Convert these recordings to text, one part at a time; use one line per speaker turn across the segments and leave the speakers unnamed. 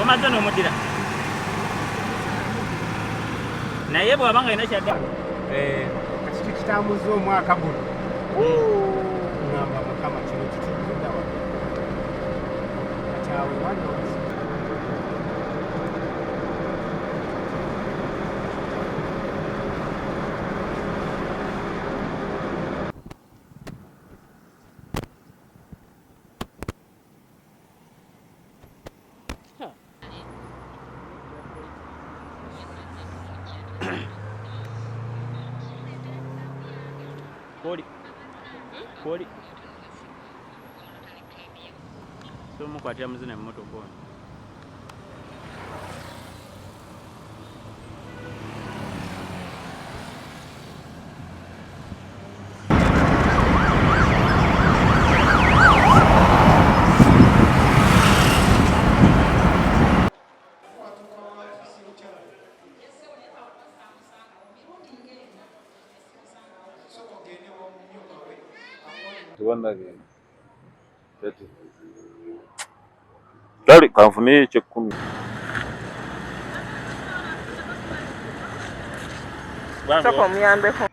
omaze n'omudira naye bw'abanga ina kyadda
kati tukitambuza omwaka guno ngamba mukama kino kikudda wa kati awo wano
Koli. So mukwatira muzina emmotoka ono.
Dali kanfune eky'ekkumi.
Soko muyambeko.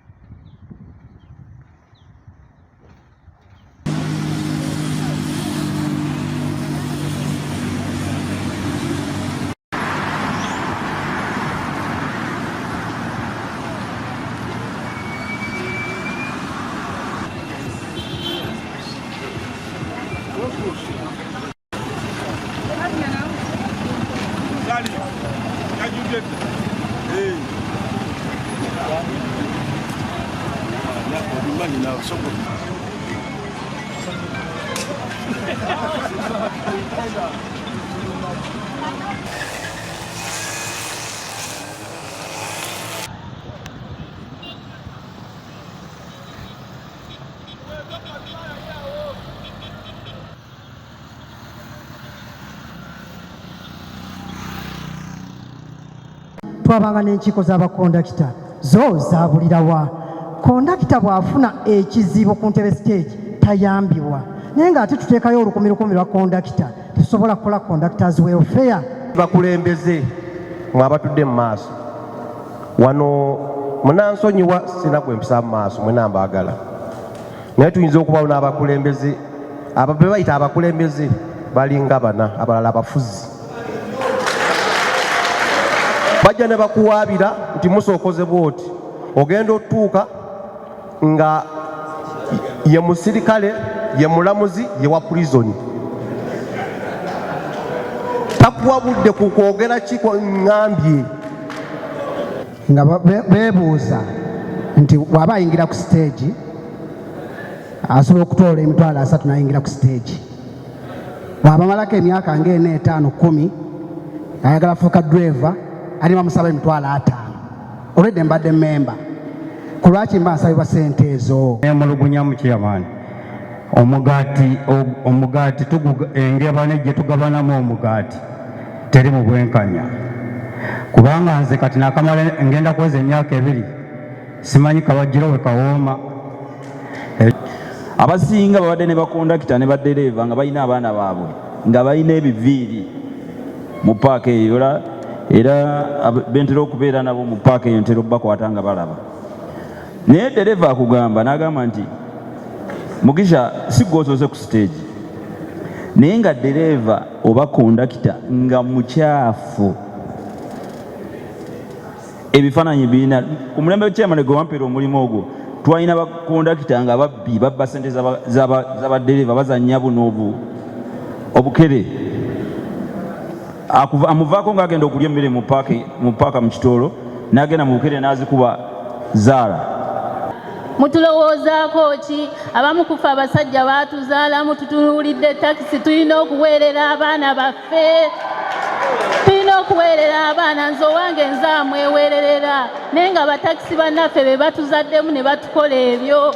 Twabanga n'enkiiko z'abakondakita zo zaabulirawa. Kondakita bw'afuna ekizibu ku ntebe stage tayambibwa naye ng'ate tuteekayo olukumi lwa kondakita tusobola kukola conductors welfare.
Bakulembeze mwabatudde mu maaso wano munansonyiwa sina gwe mpisa mu maaso mwena mbaagala naye tuyinza okubawo n'abakulembeze be bayita abakulembeze balinga bana abalala abafuzi bajja ne bakuwaabira nti musookoze bwoti ogenda otuuka nga ye musirikale ye mulamuzi ye wa prison takuwa budde ku kwogera kiko ngambye
nga beebuuza nti bw'aba ayingira ku stage asobola okutoola emitwalo 3 n'ayingira ku stage bw'abamalako emyaka ng'ena 5 10 ayagala fuuka driver alima musaba emitwalo 5 olwedde mbadde memba ku lwaki mba nsabibwa ssente ezo
emulugunya mu kyamaani omugaati engebane gye tugabanamu omugaati teri mu bwenkanya kubanga nze kati nakamala ngenda kweza emyaka 2 simanyi kabajjiro we kawooma.
Abasinga babadde ne bakondakita ne baddereeva nga balina abaana baabwe nga balina ebiviiri mu paaka eyo era bentera okubeera nabo mu paaka eyo ntera okubakwata nga balaba naye dereva akugamba n'agamba nti Mugisha si gwosoose ku stage naye nga dereva oba kondakita nga mukyafu ebifaananyi birina ku mulembe chairman gwe wampeera omulimu ogwo twalina bakondakita nga babbi babba ssente z'abaddereva bazannya buno obukere amuvaako ng'agenda okulya emmere mu paaka mu kitolo n'agenda mu bukere n'azikuba zaala.
Mutulowoozaako ki? Abamu kufa abasajja baatuzaalamu tutunuulidde takisi tulina okuweerera abaana baffe tulina okuweerera abaana nze owange nzaamweweererera naye nga batakisi bannaffe be batuzaddemu ne batukola ebyo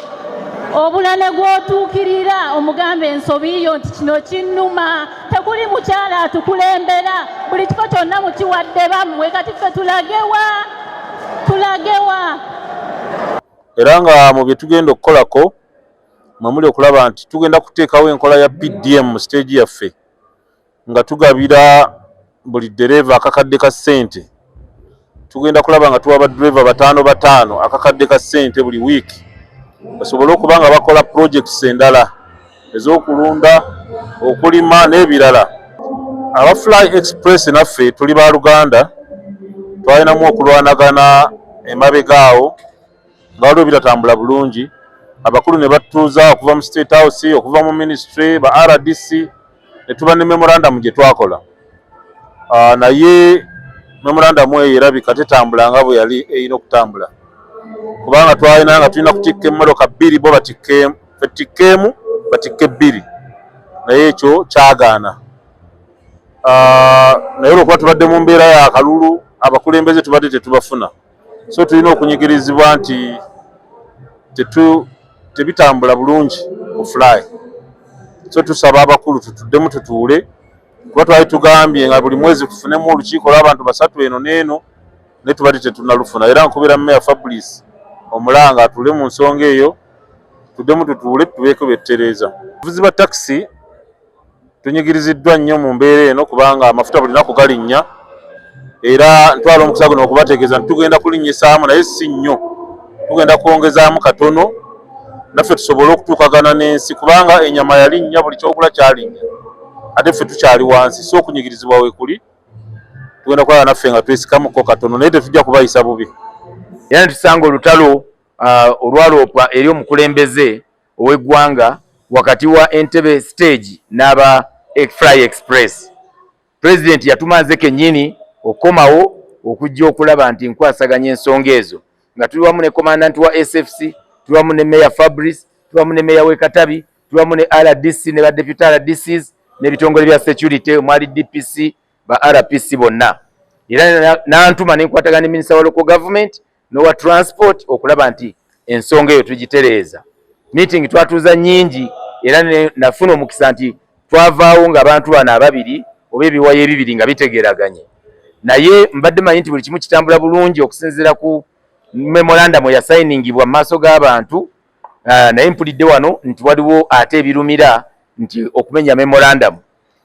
obula ne gw'otuukirira omugambe ensobiyo nti kino kinnuma tekuli mukyala atukulembera buli kifo kyonna mukiwadde bammwe kati ffe tulagewa
era nga mu bye tugenda okukolako mwemuli okulaba nti tugenda kuteekawo enkola ya PDM mu stage yaffe nga tugabira buli dereva akakadde ka ssente tugenda kulaba nga tuwa badreva bataano akakadde ka ssente buli wiiki basobole okuba nga bakola projects endala ez'okulunda okulima n'ebirala. Aba Fly Express naffe tuli ba Luganda twalinamu okulwanagana emabegaawo nga waliwo bitatambula bulungi abakulu ne batuuza okuva mu State House okuva mu ministry ba RDC ne tuba ne memorandum gye twakola naye memorandum eyo erabika tetambula nga bwe yali erina okutambula kubanga twalina nga tulina kutikka emmotoka 2 bo batikkeemu batikke 2 naye ekyo kyagaana. Naye olwokuba tubadde mu mbeera ya kalulu abakulembeze tubadde tetubafuna so tulina okunyigirizibwa nti tebitambula bulungi mu Fly so tusaba abakulu tutuddemu tutuule kuba twali tugambye nga buli mwezi tufunemu olukiiko lw'abantu 3 eno n'eno naye tubadde tetunalufuna era nkubira Mayor Fabrice Omulanga atule mu nsonga eyo tuddemu tutuule tubeeko bettereeza. Abavuzi ba taxi tunyigiriziddwa nnyo mu mbeera eno kubanga amafuta buli lunaku galinnya era ntwala omukisa guno okubategeeza nti tugenda kulinnyisaamu naye si nnyo tugenda kwongezaamu katono naffe tusobole okutuukagana n'ensi kubanga ennyama yalinnya buli kyogula kyalinnya ate ffe tukyali wansi so okunyigirizibwa weekuli tugenda kulaba naffe nga twesikamuko katono naye tetujja kubayisa bubi.
Era tusanga olutalo olwaloopa eri omukulembeze ow'eggwanga wakati wa Entebbe stage n'aba Fly Express. President yatumaze kennyini okomawo okujja okulaba nti nkwasaganya ensonga ezo nga tuli wamu ne commandant wa SFC tuli wamu ne Mayor Fabrice tuli wamu ne Mayor w'e Katabi tuli wamu ne RDC ne ba deputy RDCs n'ebitongole bya security omwali DPC ba RPC bonna era n'antuma n'enkwatagana ne Minister wa Local Government n'owa Transport okulaba nti ensonga eyo tugitereeza. Meeting twatuuza nnyingi era nafuna omukisa nti twavaawo ng'abantu bano ababiri oba ebiwayo ebibiri nga bitegeraganye naye mbadde manyi nti buli kimu kitambula bulungi okusinziira ku memorandum eyasayiningibwa mu maaso g'abantu naye mpulidde wano nti waliwo ate ebirumira nti okumenya memorandum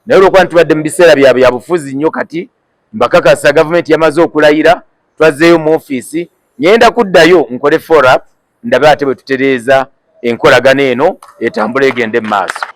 naye olwokuba ntibadde mu biseera bya bufuzi nnyo kati mbakakasa gavumenti yamaze okulayira twazzeeyo mu ofiisi ngenda kuddayo nkole follow up ndabe ate bwe tutereeza enkolagana eno etambula egende mu maaso.